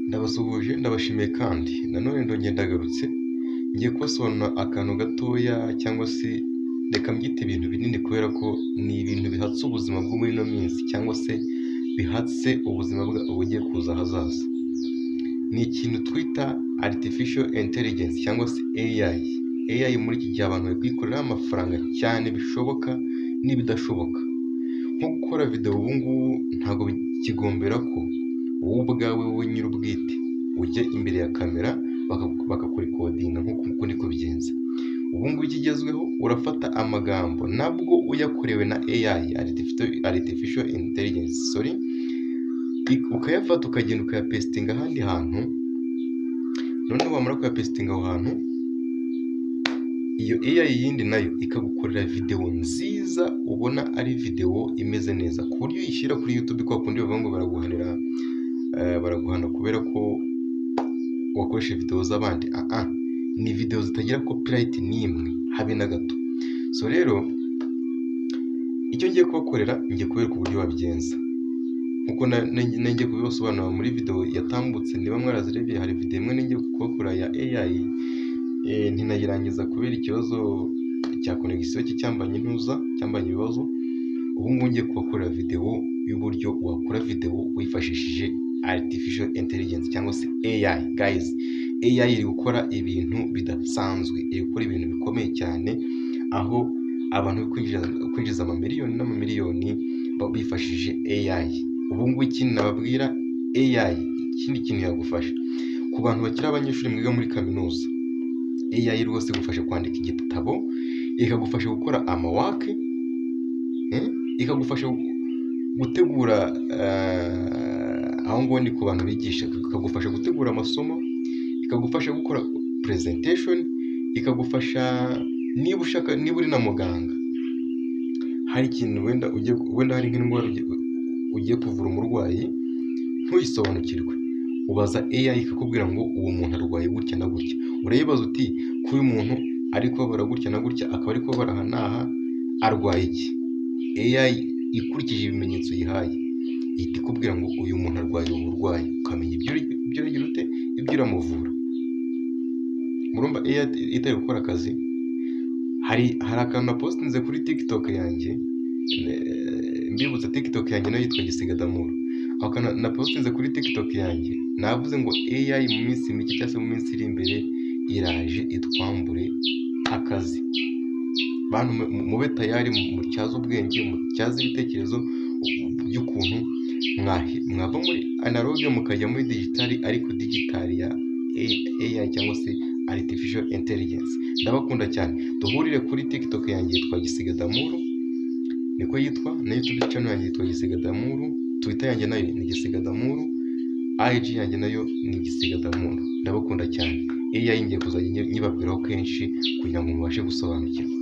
Ndabasuhuje ndabashimiye kandi nanone ndongera ndagarutse ngiye kubasobanurira akantu gatoya cyangwa se reka mbyite ibintu binini kubera ko ni ibintu bihatse ubuzima bwo muri ino minsi cyangwa se bihatse ubuzima bugiye kuza ahazaza. Ni ikintu twita Artificial Intelligence cyangwa se AI. AI muri iki gihe abantu bari kuyikoreraho amafaranga cyane bishoboka n'ibidashoboka. Nko gukora video ubu ngubu ntabwo bikigombera ko wowe ubwawe wowe nyir'ubwite ujya imbere ya kamera bakakurikodinga nk'uko niko bigenza. Ubu ngubu ikigezweho urafata amagambo nabwo uyakorewe na AI Artificial Intelligence ukayafata ukagenda ukayapestinga ahandi hantu, noneho wamara kuyapestinga aho hantu iyo AI yindi nayo ikagukorera video nziza ubona ari video imeze neza ku buryo uyishyira kuri YouTube kwa kundi bavuga ngo baraguhana kubera ko wakoresha video z'abandi. Ni video zitagira copyright n'imwe habe na gato. So rero icyo ngiye kubakorera ngiye kubereka uburyo wabigenza nkuko ngiye kubisobanura muri video yatambutse. Niba mwarazirebye hari video imwe ngiye kubakora ya AI ntinayirangiza kubera ikibazo cya connection cyambanye ibibazo. Ubu ngubu ngiye kubakorera video y'uburyo wakora video wifashishije Artificial Intelligence cyangwa se AI. Guys, AI iri gukora ibintu bidasanzwe, iri gukora ibintu bikomeye cyane aho abantu kwinjiza amamiliyoni n'amamiliyoni bifashishije AI. Ubu ngubu ikindi nababwira AI ikindi kintu yagufasha ku bantu bakiri abanyeshuri mwiga muri kaminuza. AI rwose igufasha kwandika igitabo, ikagufasha gukora amawake, ikagufasha gutegura aho ngo ni ku bantu bigisha, ikagufasha gutegura amasomo, ikagufasha gukora presentation, ikagufasha niba uri na muganga hari ikintu wenda hari nk'indwara ugiye kuvura umurwayi ntuyisobanukirwe, ubaza AI ikakubwira ngo uwo muntu arwaye gutya na gutya. Urayibaza uti ko uyu muntu ari kubabara gutya na gutya akaba ari kubabara aha n'aha arwaye iki? AI ikurikije ibimenyetso yihaye ihita ikubwira ngo uyu muntu arwaye ubu burwayi, ukamenya ibyo uragira ute ibyo uramuvura. Murumva AI itari gukora akazi. Hari akantu na postinze kuri TikTok yanjye, mbibutsa TikTok yanjye nayo yitwa Gisiga Damour. Aho kana na postinze kuri TikTok yanjye navuze ngo AI mu minsi mike cyangwa se mu minsi iri imbere iraje itwambure akazi. Bantu mube tayari mutyaza ubwenge, mutyaza ibitekerezo by'ukuntu mwava muri analogue mukajya muri digital, ariko digital ya AI cyangwa se Artificial Intelligence. Ndabakunda cyane. Duhurire kuri TikTok yanjye yitwa Gisiga Damour, niko yitwa, na YouTube channel yanjye yitwa Gisiga Damour, Twitter yanjye nayo ni Gisiga Damour, IG yanjye nayo ni Gisiga Damour. Ndabakunda cyane. AI ngiye kuzajya nyibabwiraho kenshi kugira ngo mubashe gusobanukirwa.